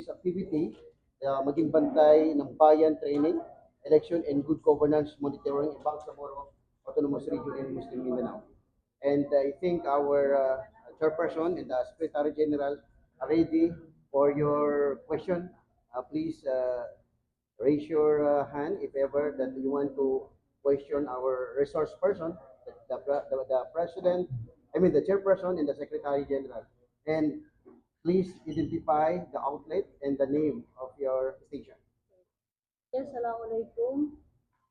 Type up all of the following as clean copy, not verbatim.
activity, maging bantay ng bayan training, election and good governance monitoring in Bangsamoro Autonomous Region in Muslim Mindanao. And I think our chairperson and the Secretary General are ready for your question. Please raise your hand if ever that you want to question our resource person, the president, the chairperson and the secretary general. And please identify the outlet and the name of your station. Yes, Assalamualaikum.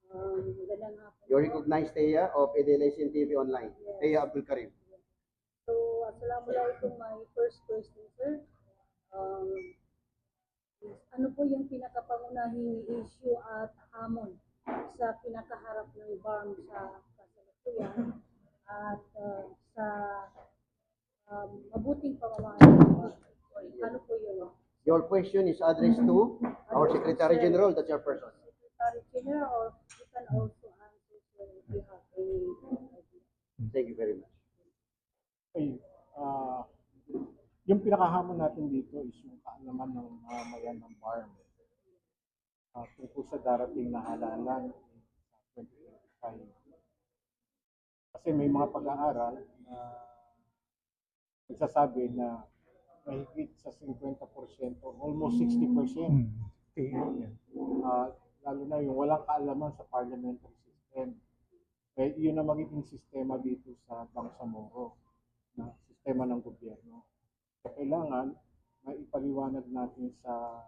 Magandang hapon. You recognize Teya of Edelesin TV Online. Yes. Teya Abdul Karim. So, Assalamualaikum. My first question, sir. Ano po yung pinakapangunahing issue at hamon sa pinakaharap ng BARM sa kasalukuyan at sa mabuting pamamahala ng BARM? Ano po yun? Your question is addressed to our Secretary General, the chairperson. Secretary General, or you can also answer if you have any idea. Thank you very much. Okay. Yung pinakahamon natin dito is yung kaalaman ng mamamayan ng BARM tungkol sa darating na halalan sa 2025. Kasi may mga pag-aaral na nagsasabi na mahigit sa 50%, almost 60%. Lalo na yung walang kaalaman sa parliamentary system. Eh, yun ang magiging sistema dito sa Bangsamoro, na sistema ng gobyerno. So, kailangan maipaliwanag natin sa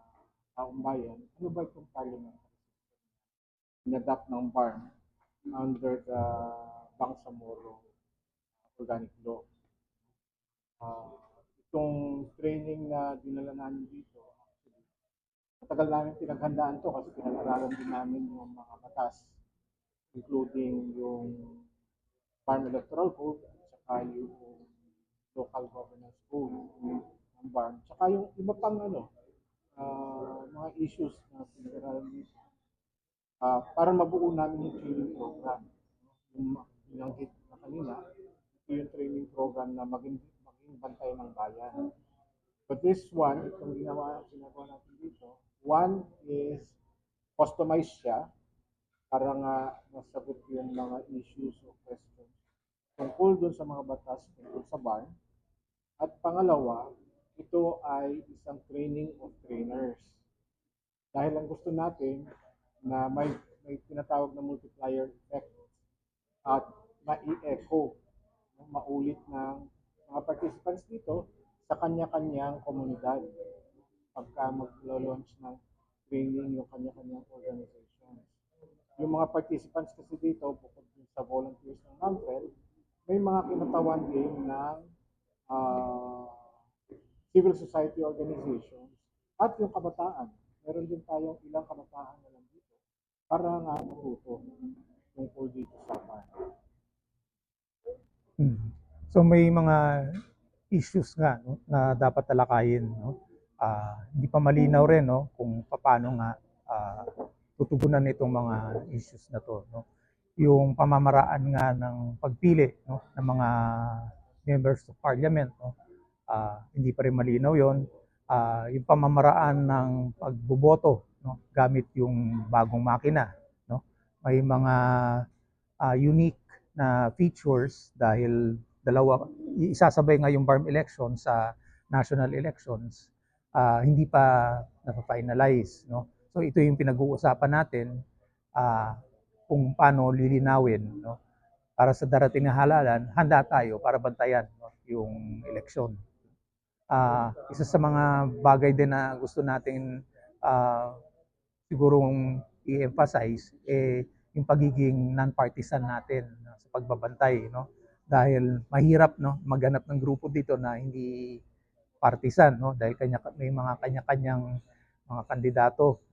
taong bayan, ano ba itong parliamentary system? In-adapt ng BARM under the Bangsamoro Organic Law. Itong training na dinala namin dito, actually, matagal namin pinaghandaan to kasi pinag-aralan din namin yung mga batas, including yung Farm Electoral Code at saka yung Local Governance Code ng BARM. Saka yung iba pang mga issues na pinag-aralan dito. Para mabuo namin yung training program. Yung binanggit na kanina, ito yung training program na maging bantay ng bayan. But this one, itong ginagawa natin dito, one is customized siya para nga masagot yung mga issues o questions tungkol dun sa mga batas tungkol sa BARM. At pangalawa, ito ay isang training of trainers. Dahil ang gusto natin na may tinatawag na multiplier effect at mai-echo, maulit ng mga participants dito sa kanya-kanyang komunidad pagka mag-launch ng training yung kanya-kanyang organizations. Yung mga participants kasi dito, bukod sa volunteers ng NAMFEL, may mga kinatawan din ng civil society organizations at yung kabataan. Meron din tayong ilang kabataan na nandito para nga matuto tungkol dito sa BARM. So may mga issues nga na dapat talakayin, hindi pa malinaw rin kung paano nga tutugunan itong mga issues na to, yung pamamaraan nga ng pagpili ng mga members of parliament, hindi pa rin malinaw yon. Yung pamamaraan ng pagboboto gamit yung bagong makina, may mga unique na features dahil isasabay nga yung BARM election sa national elections, hindi pa na-finalize, So ito yung pinag-uusapan natin kung paano lilinawin, para sa darating na halalan, handa tayo para bantayan yung eleksyon. Isa sa mga bagay din na gusto natin sigurong i-emphasize yung pagiging non-partisan natin sa pagbabantay, dahil mahirap maghanap ng grupo dito na hindi partisan, dahil may mga kanya-kanyang mga kandidato,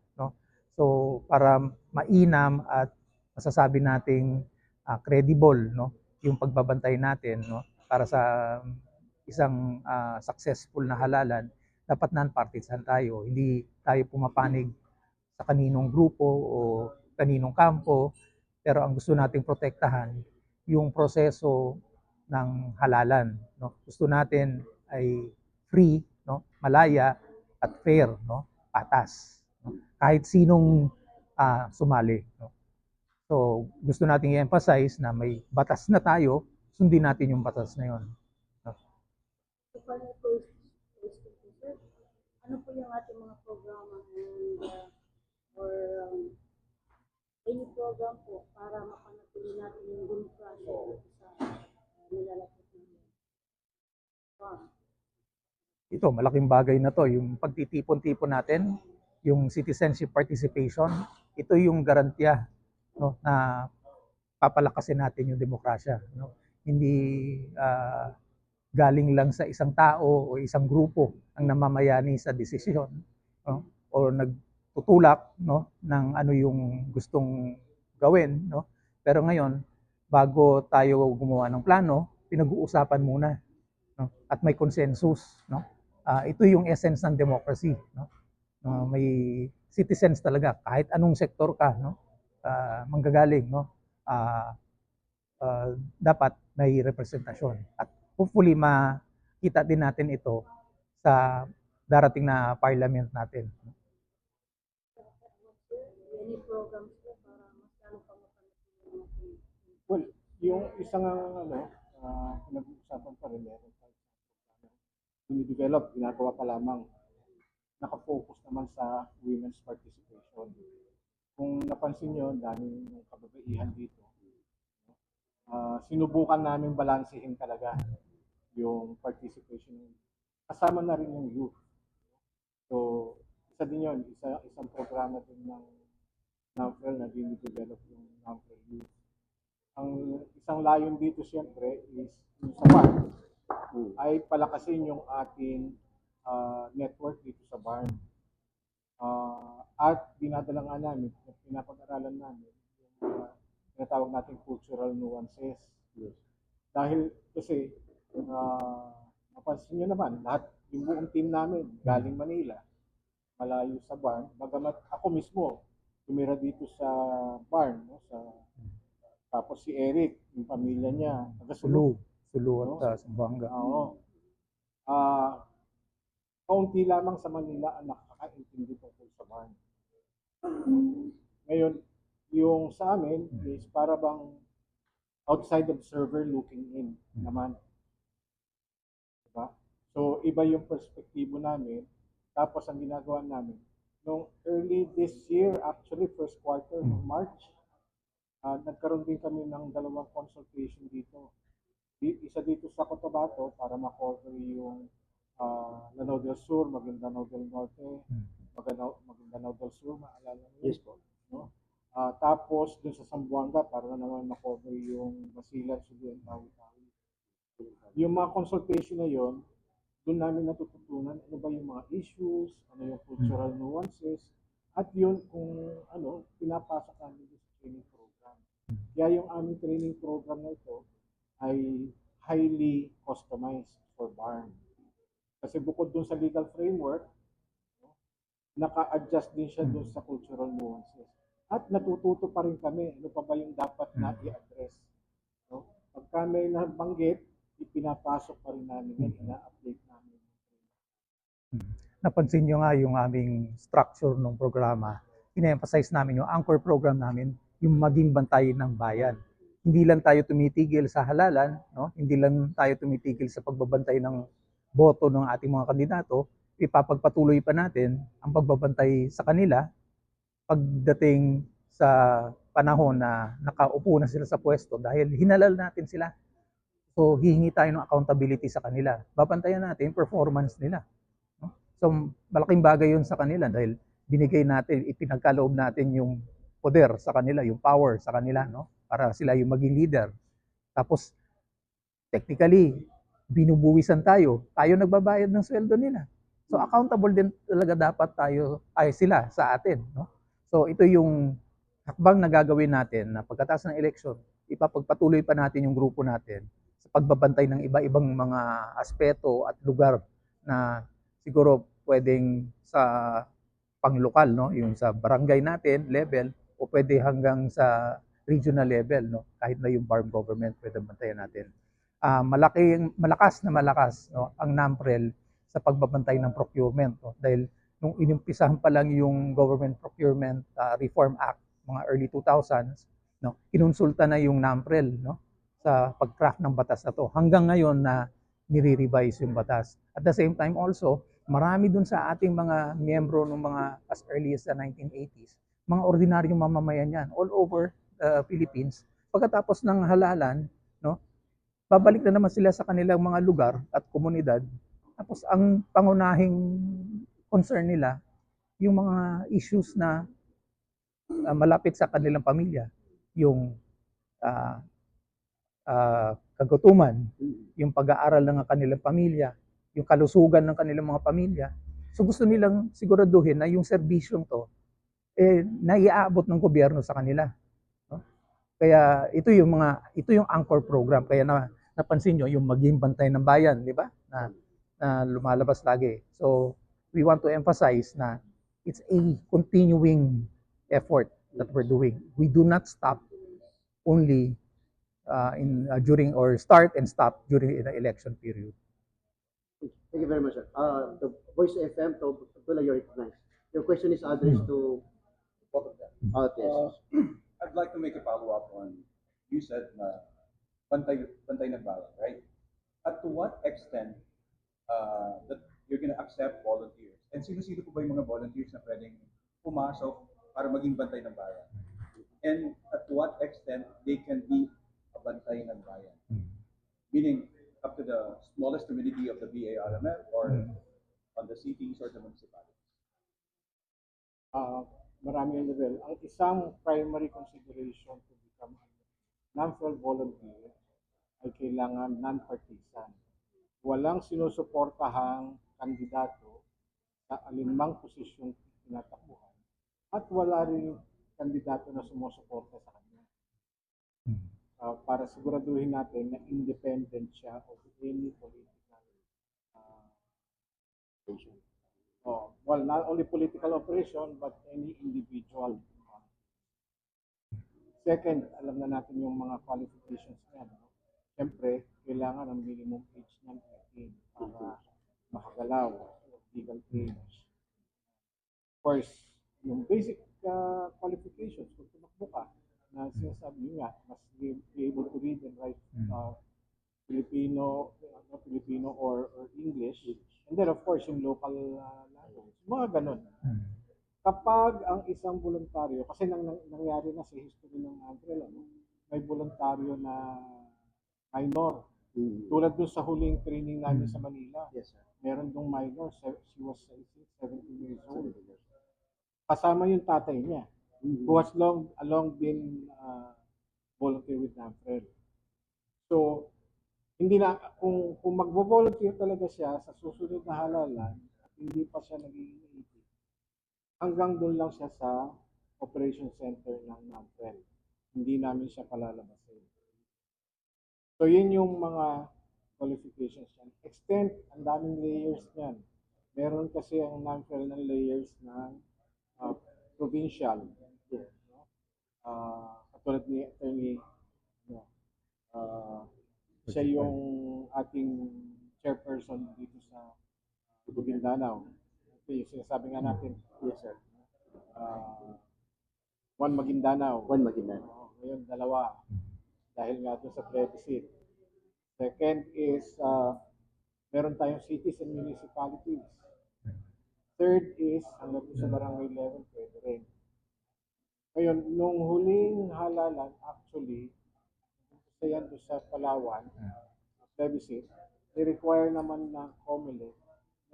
so para mainam at masasabi nating credible yung pagbabantay natin para sa isang successful na halalan, dapat non-partisan tayo, hindi tayo pumapanig sa kaninong grupo o kaninong kampo, pero ang gusto nating protektahan yung proseso ng halalan, Gusto natin ay free, malaya, at fair, no? Patas. No? Kahit sinong sumali. No? So, gusto nating i-emphasize na may batas na tayo, sundin natin yung batas na yun. No? So, final question po, sir. Ano po yung ating mga programa and or any program po para mapanatili natin yung demokrasya dito sa nilalapit ng farm? Ito, malaking bagay na to, yung pagtitipon-tipon natin, yung citizenship participation, ito yung garantiya, no, na papalakasin natin yung demokrasya, no? Hindi galing lang sa isang tao o isang grupo ang namamayani sa desisyon, no? O nagtutulak, no, ng ano yung gustong gawin, no? Pero ngayon, bago tayo gumawa ng plano, pinag-uusapan muna, no? At may consensus, no? Ito yung essence ng democracy, no? May citizens talaga kahit anong sektor ka, no? Manggagaling, no? Dapat may representasyon at hopefully makita din natin ito sa darating na parliament natin. Any programs po para mas lalo pang mapanatili natin? Well, yung isang pinag-uusapan pa rin meron tayo dinidevelop, ginagawa pa lamang, nakafocus naman sa women's participation. Kung napansin nyo, daming kababaihan dito. Sinubukan namin balansehin talaga yung participation. Kasama na rin yung youth. So, isa din yun, isang programa din ng NAMFREL na dinidevelop yung NAMFREL youth. Ang isang layon dito siyempre is yung sa farm ay palakasin yung ating network dito sa barn. At dinadala nga namin, pinapag-aralan namin yung tinatawag natin cultural nuances. Yes. Dahil kasi, napansin nyo naman, lahat yung buong team namin galing Manila, malayo sa barn. Bagamat ako mismo, tumira dito sa barn, no? Tapos si Eric, yung pamilya niya, taga Sulu. Sulu at Zamboanga. Oo. Kaunti lamang sa Manila ang nakakaintindi tungkol sa barn. Ngayon, yung sa amin is para bang outside observer looking in naman. Diba? So, iba yung perspektibo namin. Tapos, ang ginagawa namin, nung early this year, actually, first quarter ng March, nagkaroon din kami ng 2 consultation dito. Isa dito sa Cotabato para ma-cover yung Lanao del Sur, Maguindanao del Norte, Maguindanao del Sur, maalala mo? Yes po. No? Tapos dun sa Zamboanga para naman ma-cover yung Basilan, Subian, Tawi-Tawi. Yung mga consultation na yon, doon namin natututunan ano ba yung mga issues, ano yung cultural nuances, at yun kung ano, pinapasok namin sa training program. Kaya yung aming training program na ito ay highly customized for barn. Kasi bukod dun sa legal framework, naka-adjust din siya dun sa cultural nuances. At natututo pa rin kami, ano pa ba yung dapat na i-address. No? Pagka may nabanggit, ipinapasok pa rin namin yan, ina-update namin. Napansin nyo nga yung aming structure ng programa. Ina-emphasize namin yung anchor program namin, yung maging bantay ng bayan. Hindi lang tayo tumitigil sa halalan, no? Hindi lang tayo tumitigil sa pagbabantay ng boto ng ating mga kandidato, ipapagpatuloy pa natin ang pagbabantay sa kanila pagdating sa panahon na nakaupo na sila sa pwesto dahil hinalal natin sila. So, hihingi tayo ng accountability sa kanila. Babantayan natin performance nila. No? So, malaking bagay yun sa kanila dahil binigay natin, ipinagkaloob natin yung poder sa kanila, yung power sa kanila, no? Para sila yung maging leader. Tapos, technically, binubuwisan tayo. Tayo nagbabayad ng sweldo nila. So, accountable din talaga dapat sila sa atin, no? So, ito yung hakbang na gagawin natin na pagkatapos ng eleksyon, ipapagpatuloy pa natin yung grupo natin sa pagbabantay ng iba-ibang mga aspeto at lugar na siguro pwedeng sa panglokal, no? Yung sa barangay natin level o pwede hanggang sa regional level, no? Kahit na yung farm government pwede bantayan natin. Malakas, no, ang NAMFREL sa pagbabantay ng procurement. No? Dahil nung inumpisahan pa lang yung Government Procurement Reform Act, mga early 2000s, no? Kinonsulta na yung NAMPREL, no? Sa pag-craft ng batas na to. Hanggang ngayon na nire-revise yung batas. At the same time also, marami dun sa ating mga miyembro ng mga as early as the 1980s, mga ordinaryong mamamayan yan all over the Philippines. Pagkatapos ng halalan, no, babalik na naman sila sa kanilang mga lugar at komunidad. Tapos ang pangunahing concern nila, yung mga issues na malapit sa kanilang pamilya, yung uh, kagutuman, yung pag-aaral ng kanilang pamilya, yung kalusugan ng kanilang mga pamilya. So gusto nilang siguraduhin na yung serbisyong to naiaabot ng gobyerno sa kanila. No? Kaya ito yung anchor program. Kaya napansin nyo yung maging bantay ng bayan, di ba? Na lumalabas lagi. So we want to emphasize na it's a continuing effort that we're doing. We do not stop only during or start and stop during the election period. Thank you very much, sir. The Voice FM, Tula, you're recognized. Your question is addressed to both of them. Yes. I'd like to make a follow-up on, you said na bantay ng bayan, right? At to what extent that you're gonna accept volunteers? And sino-sino po ba yung mga volunteers na pwedeng pumasok para maging bantay ng bayan? And at what extent they can be a bantay ng bayan? Meaning, up to the smallest community of the BARMF or on the cities or the municipalities? Marami ang level. Ang isang primary consideration to become a NAMFREL volunteer ay kailangan non-partisan. Walang sinusuportahang kandidato sa alinmang posisyong tinatakbuhan at wala rin kandidato na sumusuporta sa kanya. Para siguraduhin natin na independent siya of any political operation. Well, not only political operation, but any individual. Second, alam na natin yung mga qualifications niya. No? Siyempre, kailangan ang minimum age ng 18 para makagalaw, legal age. Of course, yung basic qualifications, kung tumakbo ka, na sinasabi nyo nga, must be able to read and write Filipino or English. And then, of course, yung local language. Mga ganun. Kapag ang isang voluntaryo, kasi nangyari na sa history ng NAMFREL, may voluntaryo na minor. Tulad doon sa huling training namin sa Manila. Yes, sir. Meron dong minor, she was 17 years old. Kasama yung tatay niya, who has long been volunteer with NAMFREL. So, hindi na, kung magvo-volunteer talaga siya sa susunod na halalan at hindi pa siya nagiging 18, hanggang doon lang siya sa operation center ng NAMFREL. Hindi namin siya palalabasin. So, yun yung mga qualifications yan. Extent, ang daming layers yan. Meron kasi ang NAMFREL ng layers ng provincial. Katulad ni Attorney, siya yung ating chairperson dito sa Maguindanao. Okay, sinasabi nga natin. Yes, sir. One Maguindanao. One Maguindanao. Ngayon, dalawa. Dahil nga doon sa plebiscite. Second is, meron tayong cities and municipalities. Third is, hanggang sa barangay level, pwede rin. Ngayon, nung huling halalan, actually, yan doon sa Palawan, plebiscite, i-require naman ng COMELEC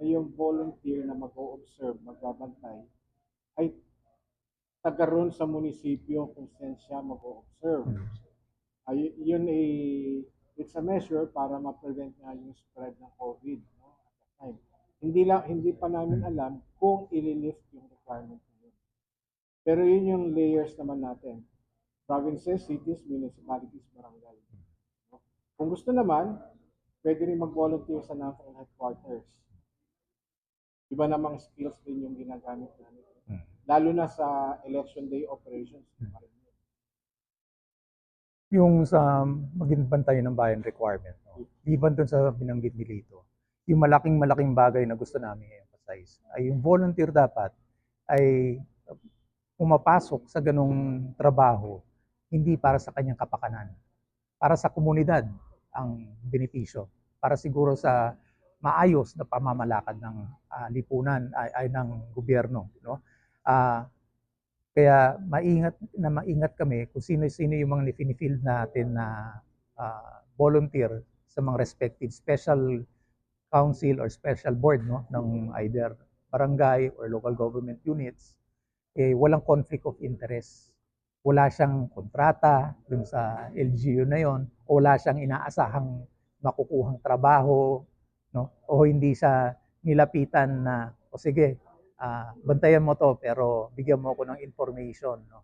na yung volunteer na mag-o-observe, magbabantay, ay taga ron sa munisipyo kung saan siya mag-o-observe. Yun it's a measure para ma-prevent nga yung spread ng COVID. No? At that time. Hindi pa namin alam kung ililift yung requirement na yun. Pero yun yung layers naman natin. Provinces, cities, municipalities, barangay. No? Kung gusto naman, pwede rin mag-volunteer sa NAMFREL headquarters. Iba namang skills din yung ginagamit namin. Lalo na sa election day operations. Yung sa maging bantay ng bayan requirement, no? Liban dun sa binanggit ni Lito, yung malaking bagay na gusto namin i-emphasize ay yung volunteer dapat ay pumapasok sa ganung trabaho hindi para sa kanyang kapakanan, para sa komunidad ang benepisyo, para siguro sa maayos na pamamalakad ng lipunan ay ng gobyerno, no? Ah, Kaya maingat kami kung sino-sino yung mga finifield natin na volunteer sa mga respective special council or special board, no, ng either barangay or local government units. Walang conflict of interest. Wala siyang kontrata dun sa LGU na yon, o wala siyang inaasahang makukuhang trabaho, no? O hindi siya nilapitan na, o sige, bantayan mo to pero bigyan mo ako ng information, no?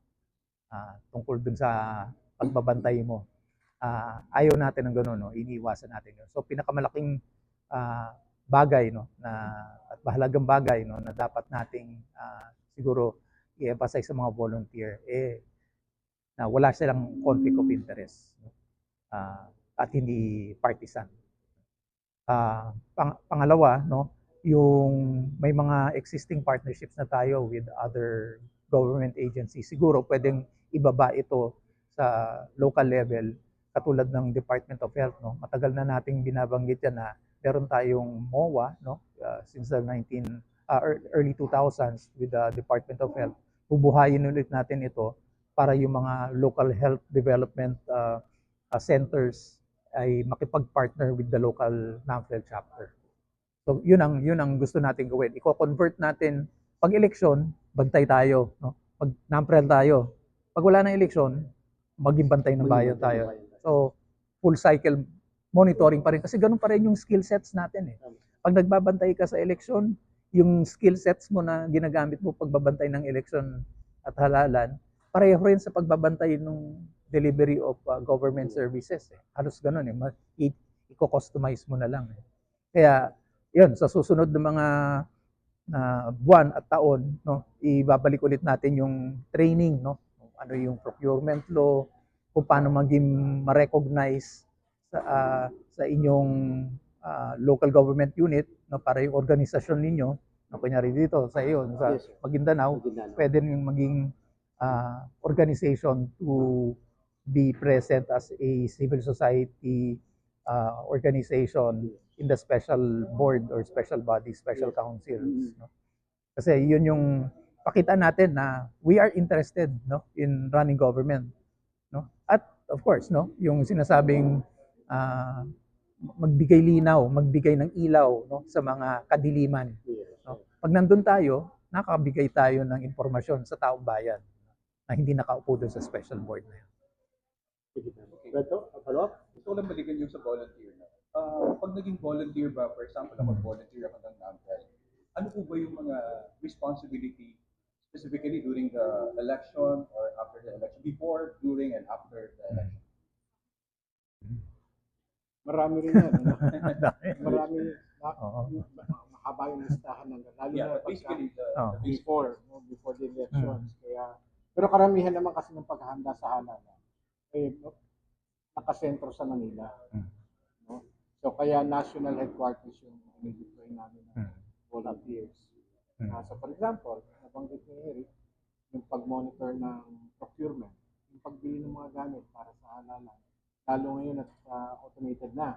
Tungkol dun sa pagbabantay mo. Ayaw natin ng gano'n, no? Iniiwasan natin yun. So pinakamalaking bagay, no, na at mahalagang bagay, no, na dapat nating siguro i-emphasize sa mga volunteer na wala silang conflict of interest, no? At hindi partisan. Pangalawa, no, yung may mga existing partnerships na tayo with other government agencies. Siguro pwedeng ibaba ito sa local level katulad ng Department of Health, no. Matagal na nating binabanggit yan na meron tayong MOA, no, since the early 2000s with the Department of Health. Bubuhayin ulit natin ito para yung mga local health development centers ay makipag-partner with the local NAMFEL chapter. So yun ang gusto natin gawin. Iko-convert natin pag eleksyon, bantay tayo, no? Pag NAMFEL tayo. Pag wala na eleksyon, maging bantay ng bayan tayo. So full cycle monitoring pa rin kasi ganun pa rin yung skill sets natin eh. Pag nagbabantay ka sa eleksyon, yung skill sets mo na ginagamit mo pagbabantay ng eleksyon at halalan, pareho rin sa pagbabantay ng delivery of government services. Halos ganun eh. I-customize mo na lang. Kaya, yun, sa susunod ng mga buwan at taon, no, ibabalik ulit natin yung training, no? Ano yung procurement law, kung paano maging ma-recognize sa inyong local government unit, no, para yung organisasyon ninyo, no, kunyari dito sa iyo, sa Maguindanao, pwede rin maging organization to be present as a civil society organization in the special board or special body, special councils, no? Kasi yun yung pakita natin na we are interested, no, in running government, no? At of course, no, yung sinasabing magbigay linaw, magbigay ng ilaw, no, sa mga kadiliman, no? Pag nandun tayo, nakabigay tayo ng impormasyon sa taong bayan na hindi nakaupo doon sa special board na yun. Follow up? Gusto ko lang balikan yung sa volunteer. Pag naging volunteer ba, for example, ako volunteer ako ng NAMFEL, ano po ba yung mga responsibility specifically during the election or after the election, before, during, and after the election? Marami rin yan. Ano? Marami, mahaba yung listahan ng lalo na basically before the elections. Kaya, pero karamihan naman kasi ng paghahanda sa halalan nakasentro sa Manila. No? So kaya national headquarters yung deploy namin ng volunteers. So for example, nabanggit ni Eric, yung pag-monitor ng procurement, yung pagbili ng mga gamit para sa halalan, lalo ngayon at automated na.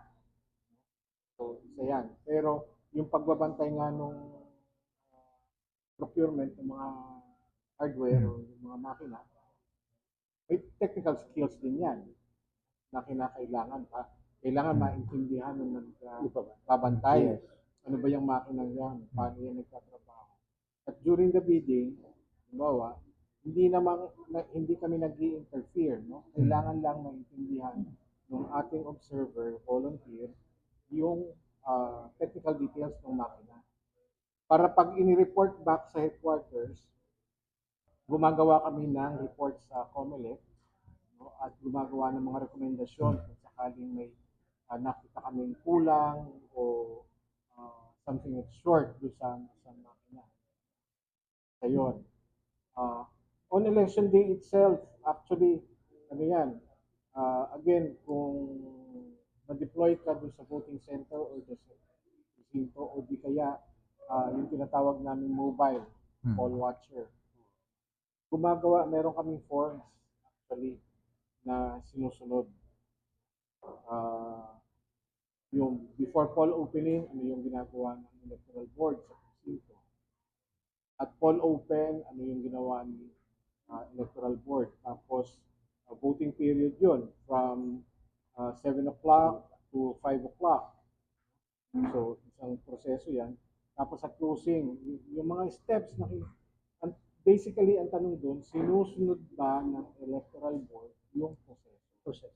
So isa yan. Pero yung pagbabantay nga nung procurement ng mga hardware o yung mga makina, may technical skills din yan na kinakailangan pa. Kailangan maintindihan ng nagbabantay. Ano ba yung makina yan? Paano yan nagtatrabaho? At during the bidding, halimbawa, hindi kami nag-i-interfere. No? Kailangan lang maintindihan ng ating observer, volunteer, yung technical details ng makina. Para pag ini-report back sa headquarters, gumagawa kami ng report sa COMELEC, no? At gumagawa ng mga rekomendasyon kung sakaling may nakita kaming kulang o something that's short doon sa makina. So yun. On election day itself, actually, ano yan, again, kung ma-deploy ka doon sa voting center or the presinto o di kaya yung tinatawag namin mobile poll watcher. Meron kaming forms actually na sinusunod. Yung before poll opening, ano yung ginagawa ng electoral board sa presinto. At poll open, ano yung ginawa ni electoral board. Tapos, voting period yun from 7 o'clock to 5 o'clock. So, isang proseso yan. Tapos sa closing, yung mga steps na basically ang tanong doon, sinusunod ba ng electoral board yung proseso?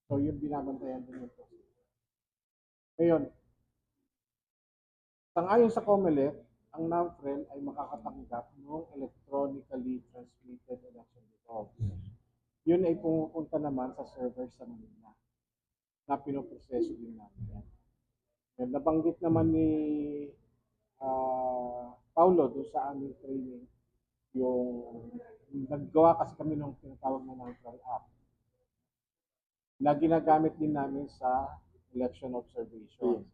So, yung binabantayan din yung proseso. Ngayon, sangayon sa COMELEC, ang NAMFREL ay makakatanggap ng electronically transmitted election results. Yun ay pumupunta naman sa server sa Manila na pinoproseso din namin yan. Nabanggit naman ni Paulo doon sa aming training yung naggawa kasi kami ng tinatawag na NAMFREL app na ginagamit din namin sa election observation.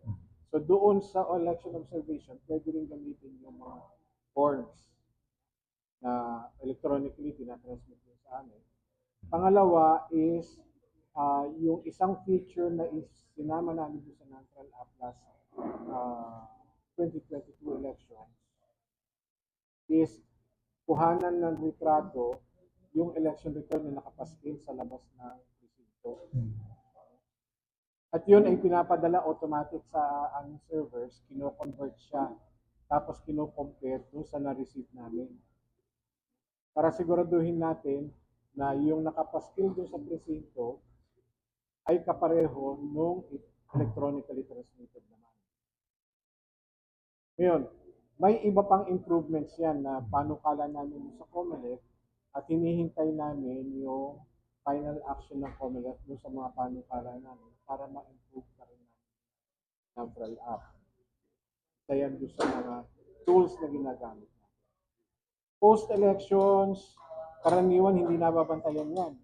So doon sa election observation, pwede rin gamitin yung mga forms na electronically tinatransmit nyo sa amin. Pangalawa is yung isang feature na sinama namin doon sa NAMFREL app last 2022 elections is kuhanan ng litrato yung election return na nakapaskil sa labas ng presinto. At yun ay pinapadala automatic sa aming servers, kino-convert siya, tapos kino-compare doon sa na-receive namin. Para siguraduhin natin na yung nakapaskil doon sa presinto ay kapareho nung electronically transmitted naman. Ngayon, may iba pang improvements yan na panukala namin sa COMELEC at hinihintay namin yung final action ng COMELEC doon sa mga panukala namin para ma-improve pa rin namin ng NAMFREL app. Isa yan doon sa mga tools na ginagamit natin. Post-elections, karaniwan hindi nababantayan yan.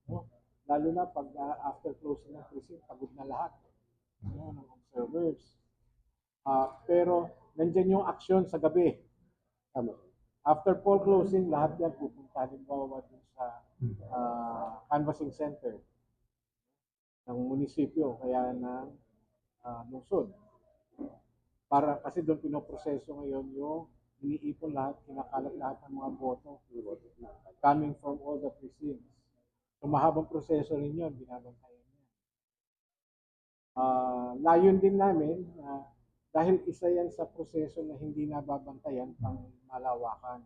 No? Lalo na pag after closing ng precinct, pagod na lahat ng observers. Pero nandyan yung action sa gabi. After poll closing, lahat yan pupunta halimbawa dun sa canvassing center ng munisipyo, kaya ng lungsod. Para kasi doon pinoproseso ngayon yung iniipon lahat, kinakalat lahat ng mga boto coming from all the precincts. So mahabang proseso rin yun, binabantayan yan. Layon din namin dahil isa yan sa proseso na hindi nababantayan pang malawakan.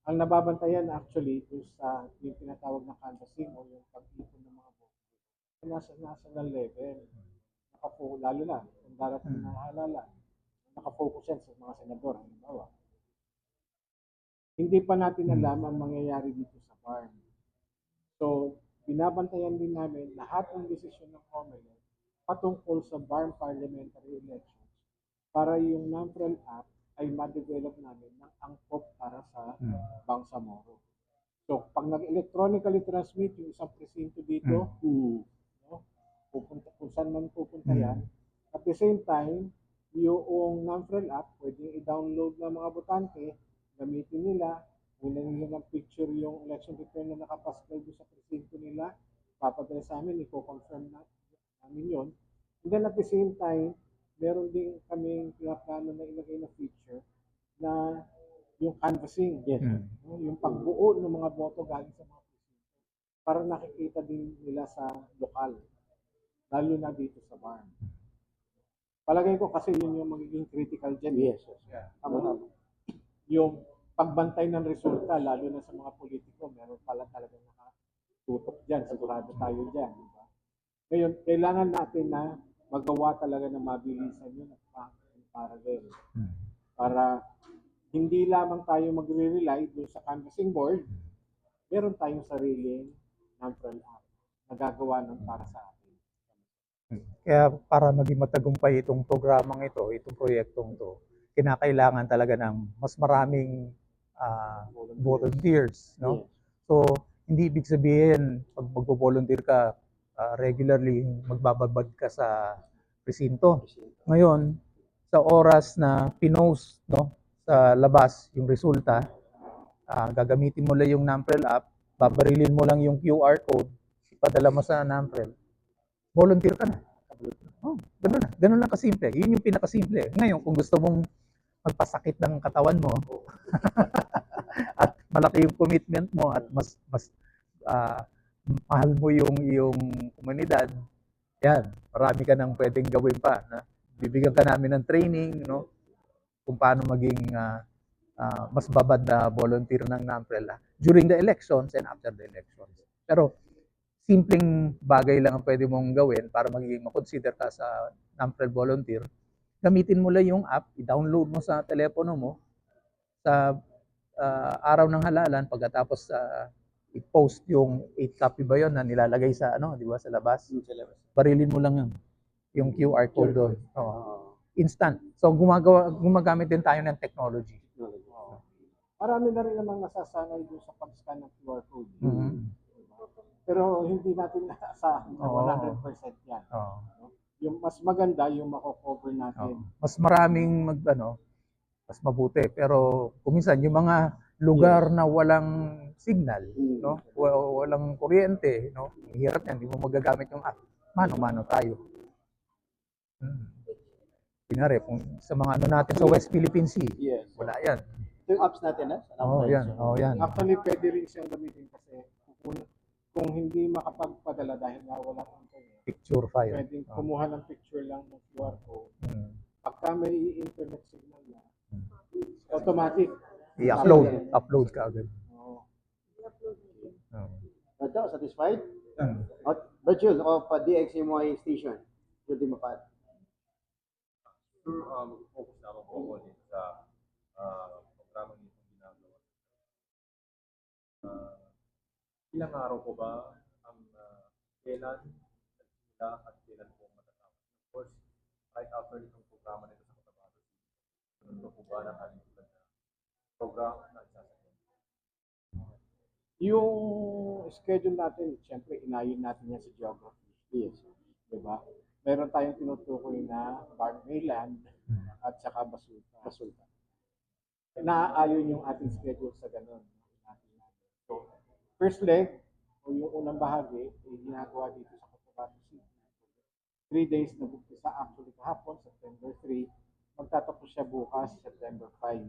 Ang nababantayan actually doon sa yung tinatawag na canvassing o yung pag-ipon ng mga boto. Nasa national level. Lalo na, kung darating na halala, nakafocus yan sa mga senador, halimbawa. Hindi pa natin alam ang mangyayari dito sa farm. So, binabantayan din namin lahat ng desisyon ng COMELEC patungkol sa BARM parliamentary elections para yung NAMFREL app ay ma-develop namin ng angkop para sa Bangsamoro. So, pag nag-electronically transmit yung isang presinto dito, pupunta, kung saan man pupunta yan, at the same time, yung NAMFREL app, pwedeng i-download ng mga botante, gamitin nila, muna nila ng picture yung election return na nakapaskal doon sa presinto nila, papadala sa amin, i-confirm namin yun. And then at the same time, meron din kaming plano na ilagay na feature na yung canvassing, yung pagbuo ng mga boto galing sa mga presinto para nakikita din nila sa lokal, lalo na dito sa BARM. Palagay ko kasi yun yung magiging critical dyan. Yes. Tama. Yung pagbantay ng resulta, lalo na sa mga politiko, meron pala talagang nakatutok dyan, sigurado tayo dyan. Diba? Ngayon, kailangan natin na magawa talaga ng mabilisan yun at parallel. Para hindi lamang tayo magre-rely doon sa canvassing board, meron tayong sariling NAMFREL app na gagawa ng para sa atin. Kaya para maging matagumpay itong programang ito, itong proyektong ito, kinakailangan talaga ng mas maraming volunteers, no? So, hindi ibig sabihin pag magvo-volunteer ka regularly, magbababad ka sa presinto. Ngayon, sa oras na pinost, no, sa labas yung resulta, gagamitin mo lang yung NAMPREL app, babarilin mo lang yung QR code, ipadala mo sa NAMPREL, volunteer ka na. Oh, ganun na. Ganun lang kasimple. Yun yung pinakasimple. Ngayon, kung gusto mong magpasakit ng katawan mo at malaki yung commitment mo at mas ah, mahal mo yung komunidad, yan, marami ka nang pwedeng gawin pa. Na bibigyan ka namin ng training, no? Kung paano maging mas babad na volunteer ng NAMPREL during the elections and after the elections. Pero simpleng bagay lang ang pwede mong gawin para magiging makonsider ka sa NAMPREL volunteer. Gamitin mo lang yung app, i-download mo sa telepono mo sa araw ng halalan pagkatapos i-post yung 8 copy ba yun na nilalagay sa di ba sa labas? Sa labas. Barilin mo lang yung QR code doon. Instant. So gumagamit din tayo ng technology. Marami na rin namang nasasanay doon sa pag-scan ng QR code. Mhm. Pero hindi natin naasahan na Oo. 100% yan. Oo. Yung mas maganda yung mako-cover natin. Mas maraming mas mabuti. Pero kuminsan yung mga lugar na walang signal, no? Walang kuryente, no? Hirap yan, hindi mo magagamit yung app. Mano-mano tayo. Kunyari, kung sa mga natin sa West Philippine Sea, Yes. wala yan. Ito yung apps natin, ha? Yan. Actually, pwede rin siyang gamitin kasi kung hindi makapagpadala dahil nga walang internet, Picture file. pwedeng kumuha ng picture lang ng QR code. Mm. Pagka may internet signal na, automatic. I-upload ka agad. Oo. Ito, satisfied? Mm. Virtual of DXMY station. Should be mapad. Sure, focus na ako po ulit sa programang itong ginagawa. Ilang araw po ba ang kailan nagsimula at kailan po matatapos? Of course, right after itong programa nito sa Cotabato, sunod po ba ng ating tulad na program na isasagin? Yung schedule natin, siyempre, inayon natin yan sa geography. Yes. Diba? Meron tayong tinutukoy na Barneyland at saka Basulta. Naaayon yung ating schedule sa ganun. So, first leg, o yung unang bahagi, ay ginagawa dito sa Cotabato City. 3 days na bumpisa actually kahapon, September 3. Magtatapos siya bukas, September 5.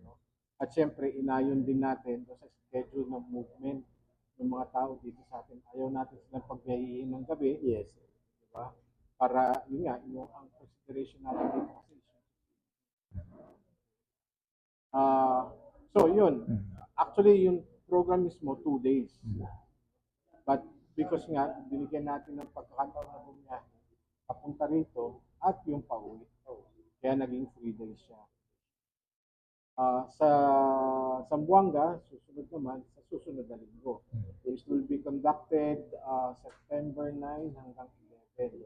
No? At siyempre, inayon din natin sa schedule ng movement ng mga tao dito sa atin. Ayaw natin silang pagbiyahiin ng gabi. Yes. Diba? Para, yun nga, yung ang consideration natin dito kasi. So, yun. Actually, yung program mismo, 2 days. But because nga, binigyan natin ng pagkakataon na bumiyahe, papunta rito at yung pauwi. Kaya naging 3 days siya. Sa Zamboanga, susunod naman, sa susunod na linggo. It will be conducted September 9 hanggang 11.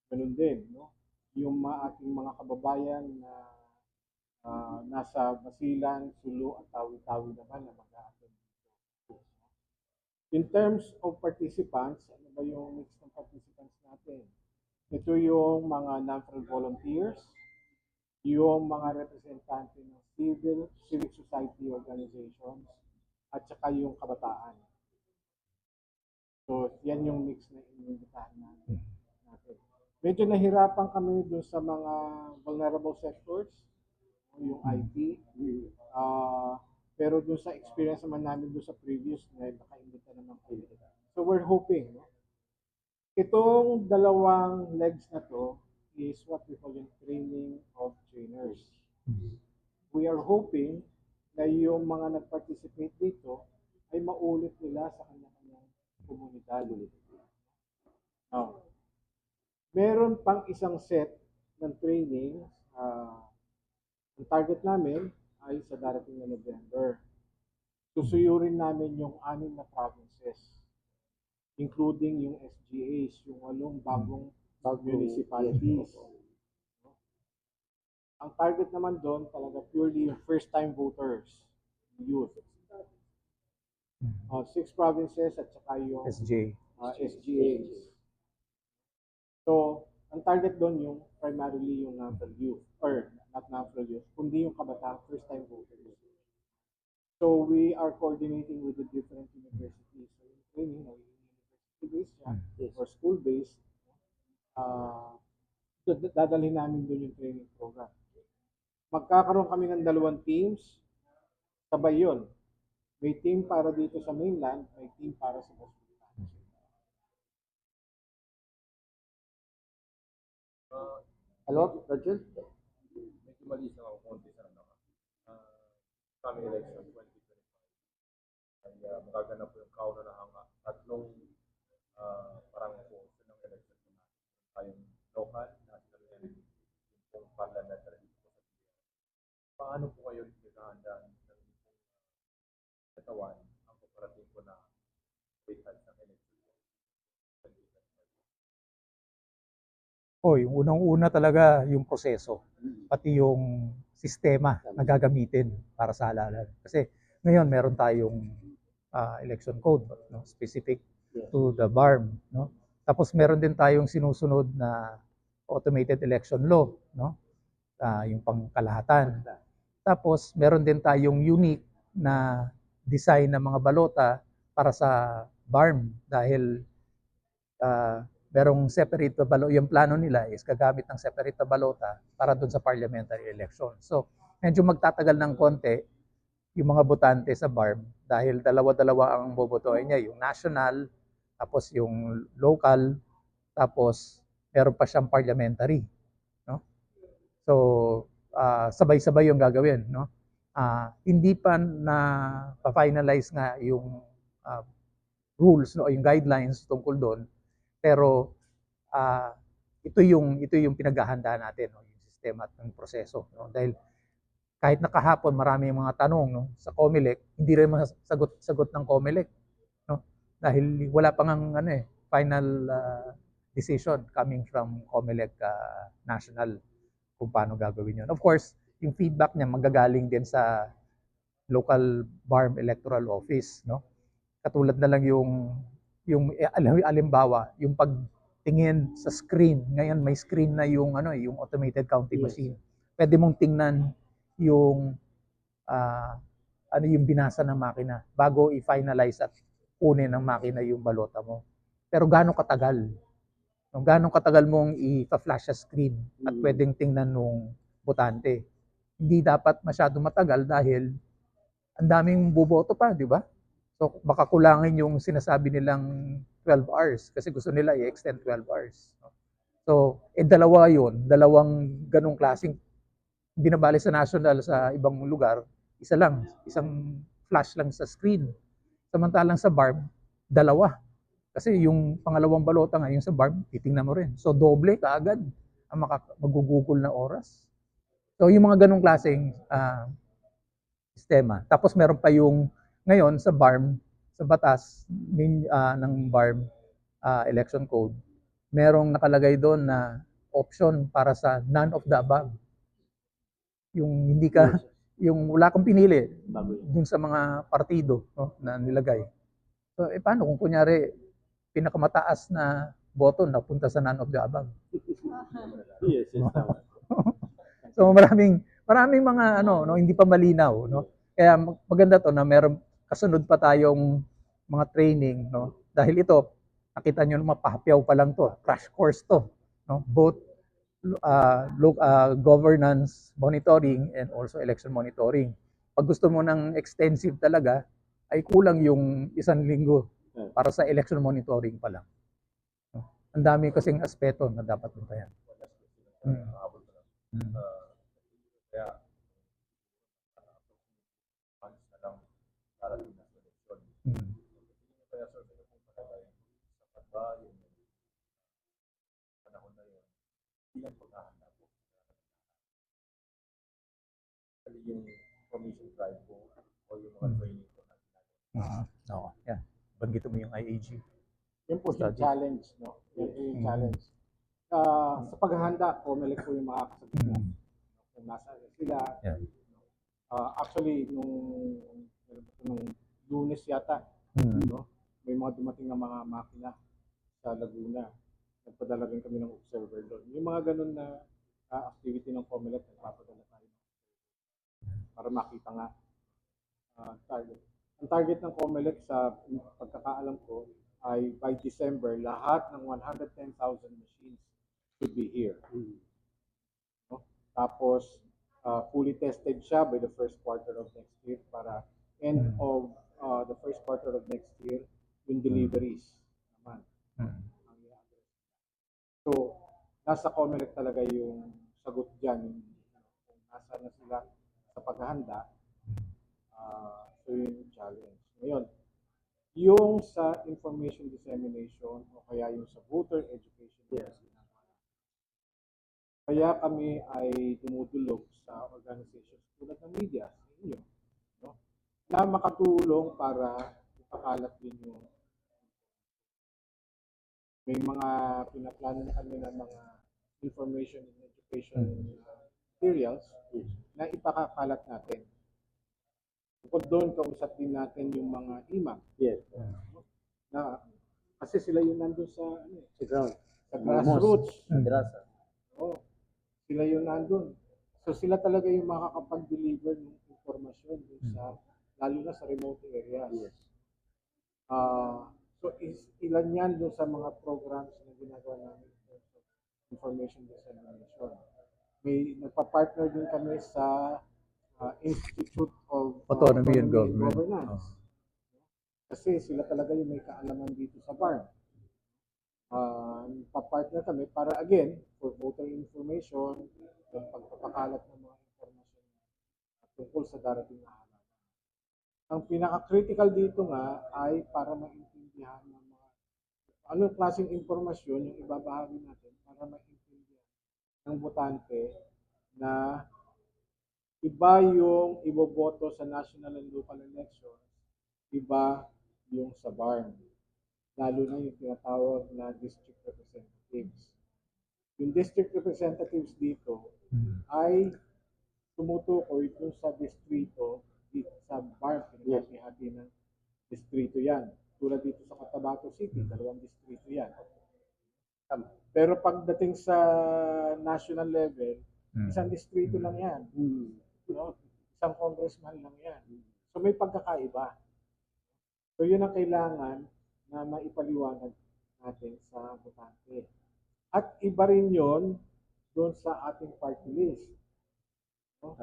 Ganun din, no? Yung ating mga kababayan na nasa Basilan, Sulu at Tawi-Tawi naman na mag-a-attend dito. In terms of participants, ano ba yung mix ng participants natin? Ito yung mga NAMPREL volunteers, yung mga representante ng civic society organizations, at saka yung kabataan. So, yan yung mix na inimbitahan natin. Medyo nahirapan kami dun sa mga vulnerable sectors, yung IT. Pero dun sa experience naman namin dun sa previous na naka-imbita naman kayo. So, we're hoping, no? Itong dalawang legs na to is what we call yung training of trainers. We are hoping na yung mga nag-participate dito ay maulit nila sa kanya-kanyang komunidad. Now, meron pang isang set ng training. Ang target namin ay sa darating na November. Susuyurin namin yung 6 na provinces, including yung SGAs, yung 8 bagong municipalities. Ang target naman doon talaga purely yung first-time voters, youth. 6 provinces at saka yung SJ. SGAs. So, Ang target doon yung primarily yung natural youth, or not natural youth, kundi yung kabataan, first time voters. So we are coordinating with the different universities. So yung training ay university-based siya or school-based. Dadalhin namin doon yung training program. Magkakaroon kami ng 2 teams, sabay yun. May team para dito sa mainland, may team para sa hospital. Hello, Rachel? Medyo malis lang ako konti sa ano. Coming election 2025 ay magaganap po yung kauna-unahang tatlong parang portion ng election po natin. Tayong local, national, and yung pong parliamentary dito po sa PRRD. Paano po kayo naghahanda ng katawan ang paparating po na results ng election 2025? Yung unang-una talaga yung proseso, pati yung sistema na gagamitin para sa halalan. Kasi ngayon meron tayong election code, no, specific to the BARM, no. Tapos meron din tayong sinusunod na automated election law, no, yung pangkalahatan. Tapos meron din tayong unique na design ng mga balota para sa BARM dahil merong separate na balota. Yung plano nila is gagamit ng separate na balota para doon sa parliamentary election. So, medyo magtatagal ng konti yung mga botante sa BARM dahil dalawa-dalawa ang bobotohin niya. Yung national, tapos yung local, tapos meron pa siyang parliamentary. No? So, sabay-sabay yung gagawin. No? Hindi pa na pa-finalize nga yung rules, no, yung guidelines tungkol doon. Pero ito yung pinaghahandaan natin, no, yung sistema at yung proseso, no? Dahil kahit nakahapon marami yung mga tanong, no, sa COMELEC, hindi rin masagot ng COMELEC, no? Dahil wala pang final decision coming from COMELEC national kung paano gagawin yun. Of course, yung feedback niya magagaling din sa local BARM electoral office, no? Katulad na lang yung alimbawa, yung pagtingin sa screen. Ngayon may screen na yung yung automated counting machine. Pwede mong tingnan yung yung binasa ng makina bago i-finalize at kunin ng makina yung balota mo. Pero gaano katagal? Gaano katagal mong i-flash sa screen at pwedeng tingnan nung botante. Hindi dapat masyado matagal dahil ang daming boboto pa, di ba? So baka kulangin yung sinasabi nilang 12 hours kasi gusto nila i-extend 12 hours. So, dalawa yun, dalawang ganong klaseng binabali sa national sa ibang lugar, isa lang, isang flash lang sa screen. Samantalang sa BARM, dalawa. Kasi yung pangalawang balota nga, yung sa BARM, titingnan mo rin. So doble kaagad ang magugugol na oras. So yung mga ganong klaseng sistema. Tapos meron pa yung ngayon sa BARM, sa batas ng BARM election code, merong nakalagay doon na option para sa none of the above. Yung hindi ka, yung wala kang pinili dun sa mga partido, no, na nilagay. So, paano kung kunyari, pinakamataas na boto napunta sa none of the above? Yes, So, maraming mga no, hindi pa malinaw, no. Kaya maganda to na meron kasunod pa tayong mga training, no? Dahil ito, nakita nyo naman, pahapyaw pa lang to, crash course to, no? Both governance monitoring and also election monitoring. Pag gusto mo ng extensive talaga, ay kulang yung 1 linggo para sa election monitoring pa lang. No? Ang dami kasing aspeto na dapat bantayan. Kaya months na lang darating na sa election. Kaya sir, ano pong palagay, sapat ba yung panahon na yun bilang paghahanda po? Yung commission drive po o yung mga training po na ginagawa. Oo, yan. Banggit mo yung IAG. Yan po yung Study. challenge, no? Yan po yung challenge. Sa paghahanda, COMELEC po yung makakasagot mo. Kung nasa sila. Yeah. Actually, nung Lunes yata, no? May mga dumating na mga makina sa Laguna. nagpadala rin kami ng observer doon. Yung mga ganun na activity ng COMELEC, nagpapadala tayo para makita nga target. Ang target ng COMELEC sa pagkakaalam ko ay by December, lahat ng 110,000 machines should be here. No? Tapos, fully tested siya by the first quarter of next year para end of the first quarter of next year, yung deliveries naman. Ang i-address. So, nasa COMELEC talaga yung sagot dyan. Kung nasa na sila sa paghahanda, so yun yung challenge. Ngayon, yung sa information dissemination o kaya yung sa voter education, kaya kami ay dumudulog sa organizations tulad ng media, sa inyo, no? Na makatulong para ipakalat din yung may mga pinaplano na kami ng mga information and education materials na ipakakalat natin. Bukod doon, kausap din natin yung mga IMAG. Yes. Na, kasi sila yung nandun sa, Sa ground. sa grassroots. Madrasa. Oh, sila yung nandun. So sila talaga yung makakapag-deliver ng informasyon dun sa, lalo na sa remote areas. Yes. So ilan yan dun sa mga programs na ginagawa namin in terms of information dissemination. May nagpa-partner din kami sa Institute of Autonomy and Government. Governance. Kasi sila talaga yung may kaalaman dito sa BARM. Pa-partner kami para again, for voter information, yung pagpapakalat ng mga informasyon tungkol sa darating na halalan. Ang pinaka-critical dito nga ay para maintindihan ng mga anong klaseng informasyon yung ibabahagi natin para maintindihan ng botante na iba yung iboboto sa national and local elections, iba yung sa BARM. Lalo na yung tinatawag na district representatives. Yung district representatives dito ay tumutukoy dun sa distrito, dito sa BARM, pinag-hati ng distrito yan. Tulad dito sa Cotabato City, 2 distrito yan. Pero pagdating sa national level, isang distrito lang yan. No? Isang congressman lang yan. So may pagkakaiba. So yun ang kailangan na maipaliwanag natin sa botante. At iba rin yun doon sa ating party list. No?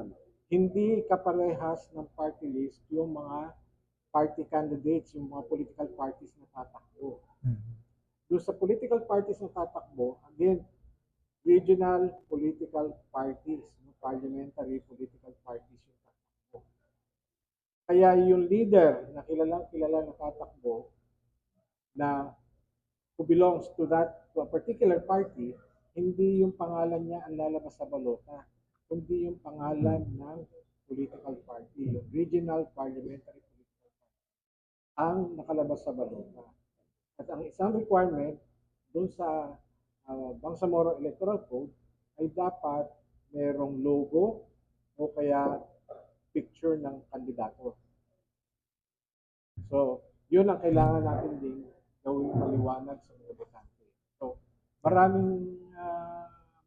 Hindi kaparehas ng party list yung mga party candidates, yung mga political parties na tatakbo. Doon sa political parties na tatakbo, again, regional political parties, parliamentary political parties yung tatakbo. Kaya yung leader na kilalang kilala na tatakbo na who belongs to a particular party, hindi yung pangalan niya ang lalabas sa balota, kundi yung pangalan ng political party, yung regional parliamentary political party, ang nakalabas sa balota. At ang isang requirement dun sa Bangsamoro Electoral Code ay dapat merong logo o kaya picture ng kandidato. So, yun ang kailangan natin din gawing maliwanag sa mga botante. So, maraming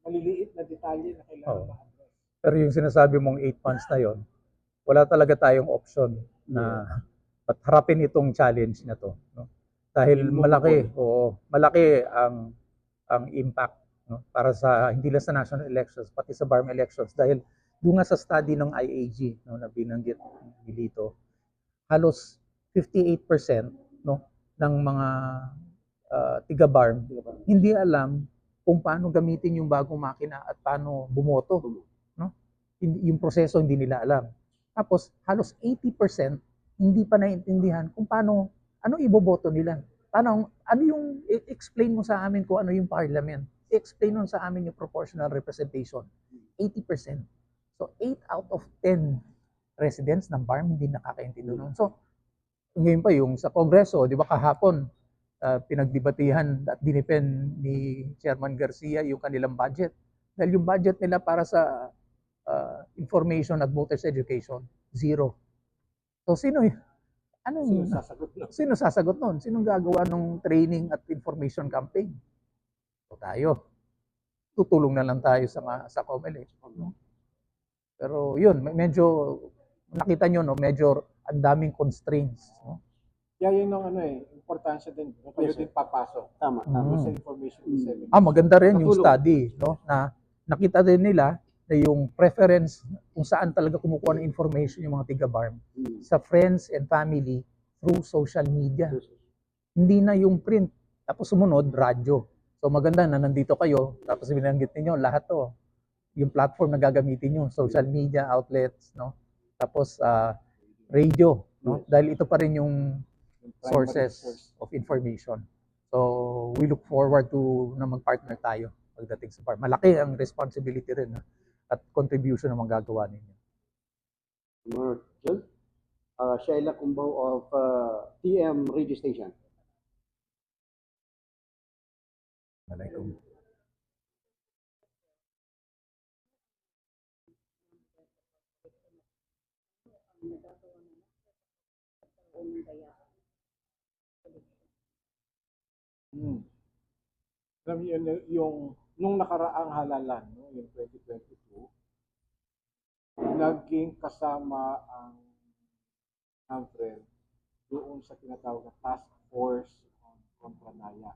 maliliit na detalye na kailangan ma-address. Pero yung sinasabi mong 8 months na yon, wala talaga tayong option na harapin itong challenge na to, no? Dahil malaki ang impact, no, para sa hindi lang sa national elections pati sa BARM elections, dahil doon nga sa study ng IAG, no, na binanggit ni Lito, halos 58%, no, ng mga tiga BARM hindi alam kung paano gamitin yung bagong makina at paano bumoto, no? Yung proseso hindi nila alam. Tapos halos 80% hindi pa naiintindihan kung paano, ano iboboto nila. Ano yung explain mo sa amin kung ano yung parliament. Explain mo sa amin yung proportional representation. 80%. So 8 out of 10 residents ng BARM hindi nakakaintindi nun. So ngayon pa yung sa Kongreso, di ba kahapon pinagdebatihan at dinepend ni Chairman Garcia yung kanilang budget. Dahil yung budget nila para sa information at voters education, zero. So sino sasagot nun? Sinong gagawa ng training at information campaign? So tayo, tutulong na lang tayo sa COMELEC. No? Pero yun, medyo nakita nyo, no, medyo ang daming constraints. No? Kaya yun ang importansya din. Kayo Yes, sir. din papasok Tama, doon tama. sa information dissemination. Maganda rin yung Nakatulong. study, no, na nakita din nila na yung preference kung saan talaga kumukuha ng information yung mga tiga-BARM sa friends and family through social media. Hindi na yung print. Tapos sumunod, radyo. So maganda na nandito kayo, tapos binanggit niyo lahat to. Yung platform na gagamitin nyo, social media outlets, no? Tapos radio, no? Dahil ito pa rin yung sources of information. So we look forward to na mag-partner tayo pagdating sa farm. Malaki ang responsibility rin at contribution na magagawa ninyo. More John? Shaila Cumbaw of TM Radio Station. Alaikum. Alam niyo, yung nung nakaraang halalan, no, yung 2022, naging kasama ang AMFREL doon sa tinatawag na Task Force on Kontra-Daya.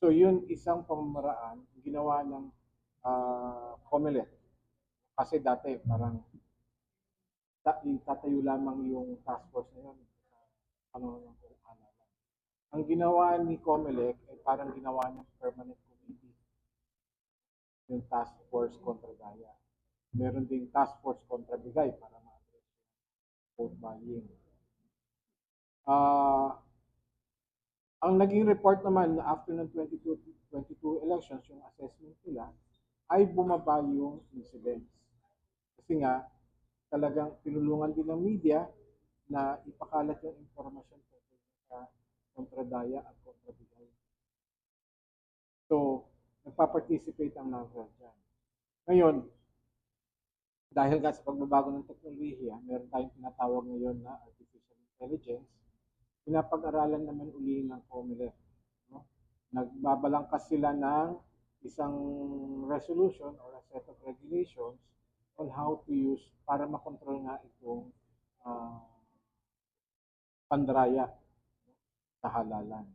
So yun isang pamamaraan ginawa ng COMELEC. Kasi dati parang tatayo lamang yung task force na yun. Ang ginawa ni COMELEC ay parang ginawa ng permanent committee. Yung task force kontra Daya. Meron ding task force kontra Bigay para ma-address vote buying. Ang naging report naman after ng 2022 elections, yung assessment nila, ay bumaba yung incidents. Kasi nga, talagang tinulungan din ng media na ipakalat yung informasyon sa kontra Daya at kontra Bigay. So, nagpa-participate ang NAVREL dyan. Ngayon, dahil nga sa pagbabago ng teknolohiya, meron tayong tinatawag ngayon na artificial intelligence, pinapag-aralan naman uli ng COMELEC. No? Nagbabalangkas sila ng isang resolution or a set of regulations on how to use para makontrol nga itong pandaraya sa halalan.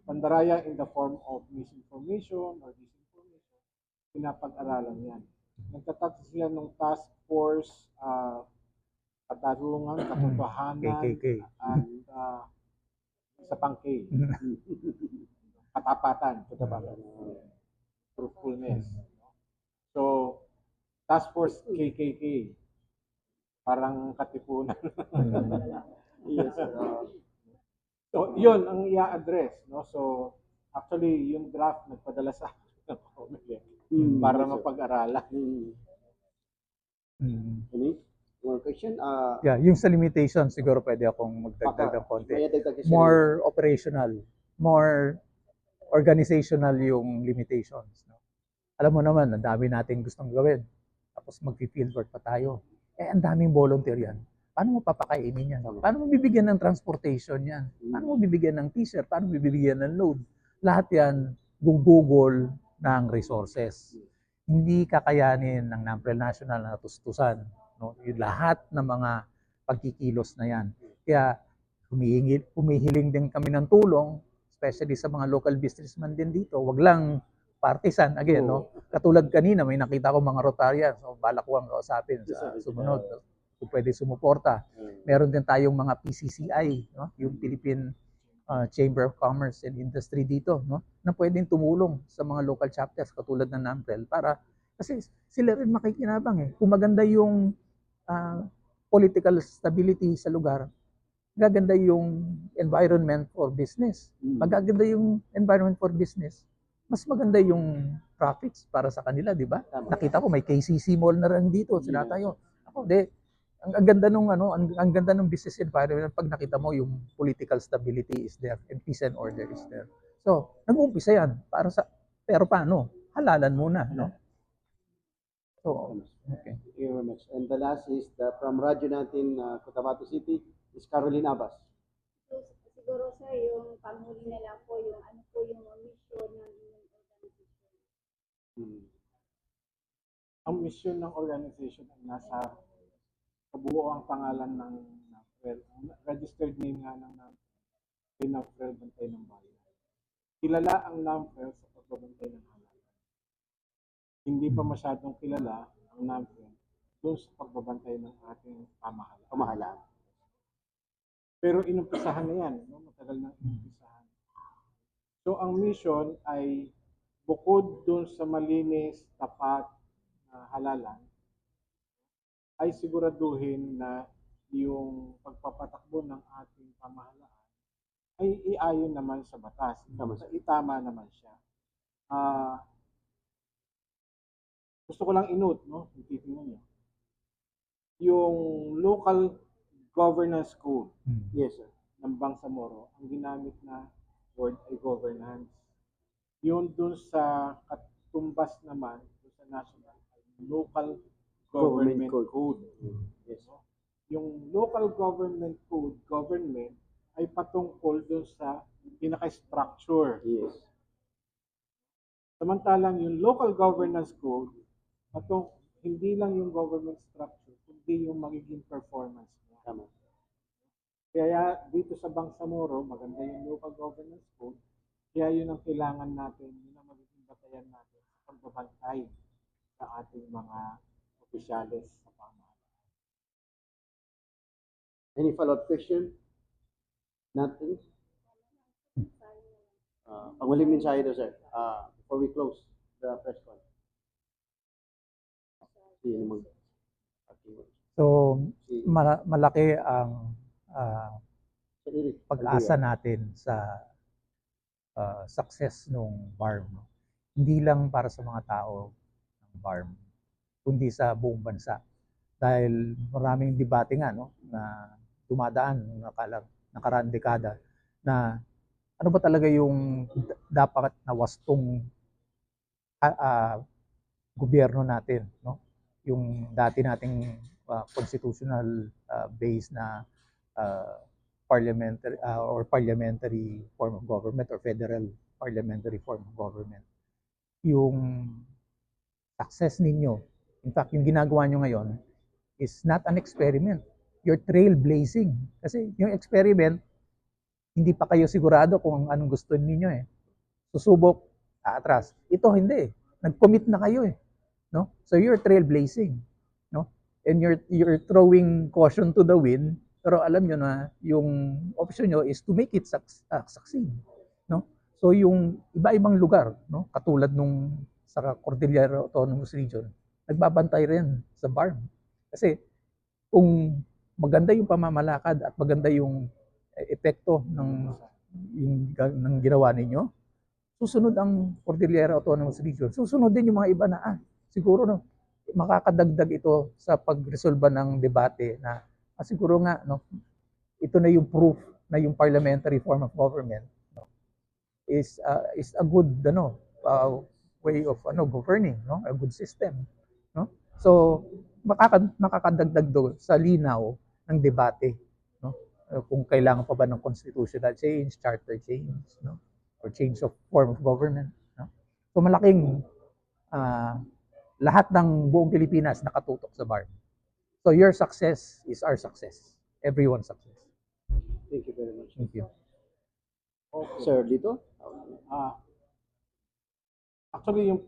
Pandaraya in the form of misinformation or disinformation, pinapag-aralan yan. Nagtatag sila ng task force, katarungan, katotohanan, KKK. at sa pang-K. Katapatan, truthfulness. So, task force KKK, parang katipunan. Yes, sir. So, yun ang i-address, no? So, actually, yung draft nagpadala sa akin ng COMELEC para mapag-aralan. Any more question? Yeah, yung sa limitation, siguro pwede akong magdagdag ng konti. May dagdag kasi More operational, more organizational yung limitations. No? Alam mo naman, ang dami nating gustong gawin. Tapos mag-fieldwork pa tayo. Ang daming volunteer yan. Paano mo papakainin yan? Paano mo bibigyan ng transportation yan? Paano mo bibigyan ng t-shirt? Paano mo bibigyan ng load? Lahat yan, gugugol ng resources. Hindi kakayanin ng NAMPREL National na tustusan. No? Yung lahat ng mga pagkikilos na yan. Kaya humihiling din kami ng tulong, especially sa mga local businessman din dito. Wag lang partisan again, no? Katulad kanina may nakita ko mga Rotarians, so balak ko ang kausapin sa sumunod. Kung pwede sumuporta. Meron din tayong mga PCCI, no? Yung Philippine Chamber of Commerce and Industry dito, no? Na pwedeng tumulong sa mga local chapters katulad ng NAMPREL para kasi sila rin makikinabang eh. Kung maganda yung political stability sa lugar, gaganda yung environment for business. Magaganda yung environment for business, mas maganda yung profits para sa kanila, di ba? Nakita ko may KCC Mall na rin dito, sila tayo. Ako, ang ganda nung ang ganda ng business environment pag nakita mo yung political stability is there and peace and order is there. So, nag-uumpisa yan para sa pero paano? Halalan muna, no? So, okay. Thank you very much. And the last is from radyo natin, Cotabato City, is Caroline Abbas. So, siguro siguro sir, yung panghuli na lang po, yung ano po yung mission ng inyong organization. Ang mission ng organization ay nasa kabuoang pangalan ng NAFREL. Ang registered name nga ng NAFREL ay NAFREL Bantay ng Bayan. Kilala ang NAFREL sa pagbabantay ng halalan. Hindi pa masyadong kilala ang NAFREL doon sa pagbabantay ng ating pamahalaan. Pero inumpisahan na yan, no? Matagal nang inumpisahan. So ang mission ay bukod doon sa malinis, tapat na halalan, ay siguraduhin na yung pagpapatakbo ng ating pamahalaan ay iayon naman sa batas. Itama naman siya. Gusto ko lang i-note, no? Titingnan niyo. Yung local governance code, yes sir, ng Bangsamoro, ang ginamit na word ay governance. Yun dun sa katumbas naman, dun sa national, ay local government code. Yes. Yung local government code, government, ay patungkol dun sa pinaka-structure. Yes. Samantalang yung local governance code, hindi lang yung government structure, kundi yung magiging performance niya. Tama. Kaya dito sa Bangsamoro, maganda yung local governance code, kaya yun ang kailangan natin, yun ang magiging batayan natin sa pagbabantay sa ating mga opisyales sa pamahalaan. Any follow-up question? Nothing? Panghuling mensahe daw, sir. Before we close the press con. So, malaki ang pag-asa natin sa success ng BARM. Hindi lang para sa mga tao ng BARM, kundi sa buong bansa. Dahil maraming debate nga, no, na dumadaan nakaraang dekada na ano ba talaga yung dapat na wastong gobyerno natin, no? Yung dati nating constitutional based na parliamentary form of government or federal parliamentary form of government. Yung success ninyo, in fact, yung ginagawa nyo ngayon is not an experiment. You're trailblazing. Kasi yung experiment, hindi pa kayo sigurado kung anong gusto ninyo eh. Susubok, aatras. Ito hindi eh. Nag-commit na kayo eh. No? So you're trailblazing. No? And you're throwing caution to the wind, pero alam nyo na yung option nyo is to make it succeed. No? So yung iba-ibang lugar, no? Katulad nung sa Cordillera Autonomous Region, nagbabantay rin sa BARM. Kasi kung maganda yung pamamalakad at maganda yung epekto ng ginawa ninyo, susunod ang Cordillera Autonomous Region. Susunod din yung mga iba na siguro no, makakadagdag ito sa pagresolba ng debate na siguro nga no, ito na yung proof na yung parliamentary form of government no, is a good way of governing, no, a good system, no. So makakadagdag do sa linaw ng debate, no, kung kailangan pa ba ng constitutional change, charter change, no, or change of form of government, no. So malaking lahat ng buong Pilipinas nakatutok sa BARM. So your success is our success. Everyone's success. Thank you very much. Thank you. Okay. Sir, dito? Actually, yung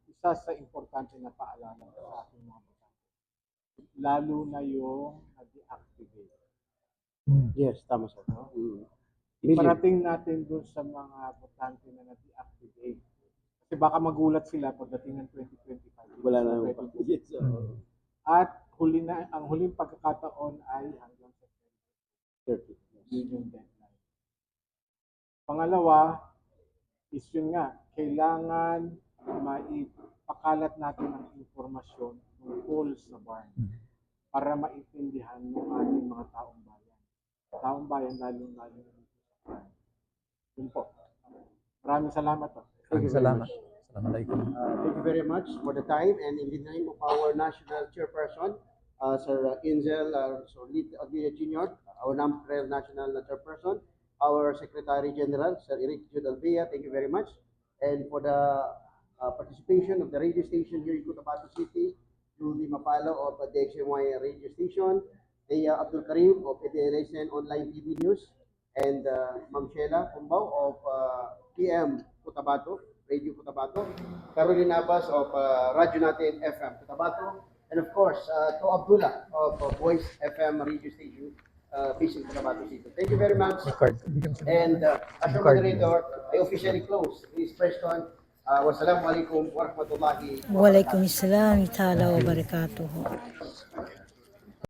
isa sa importante na paalala sa ating mga botante, lalo na yung na-deactivate. Yes, tama sir. No? Iparating natin dun sa mga botante na na-deactivate. Kasi baka magulat sila pagdating ng 2025. Wala na. Yes, At ang huling pagkakataon ay hanggang September 30. Yun yung deadline. Pangalawa, is yun nga, kailangan maipakalat natin ang informasyon tungkol sa BARM para maintindihan ng ating mga taong bayan. Taong bayan, lalo-lalo sa BARM. Yun po. Maraming salamat po. Salamat. Assalamualaikum. Thank you very much for the time, and in the name of our national chairperson, Sir Inzel Solit Aguila Jr., our NAMPREL national chairperson, our Secretary General, Sir Eric Jude Albea. Thank you very much. And for the participation of the radio station here in Cotabato City, Julie Mapalo of the DXNY radio station, Leia Abdul Karim of PDLSN Online TV News, and Ma'am Sheila Kumbao of PM Cotabato, Radio Cotabato, Caroline Abbas of Radyo Natin FM Cotabato, and of course, to Abdullah of Voice FM radio station based in Cotabato City. Thank you very much. Card. And as your moderator, I officially close this press con. Wassalamualaikum warahmatullahi wabarakatuh. Waalaikumsalam ta'ala wa barakatuh.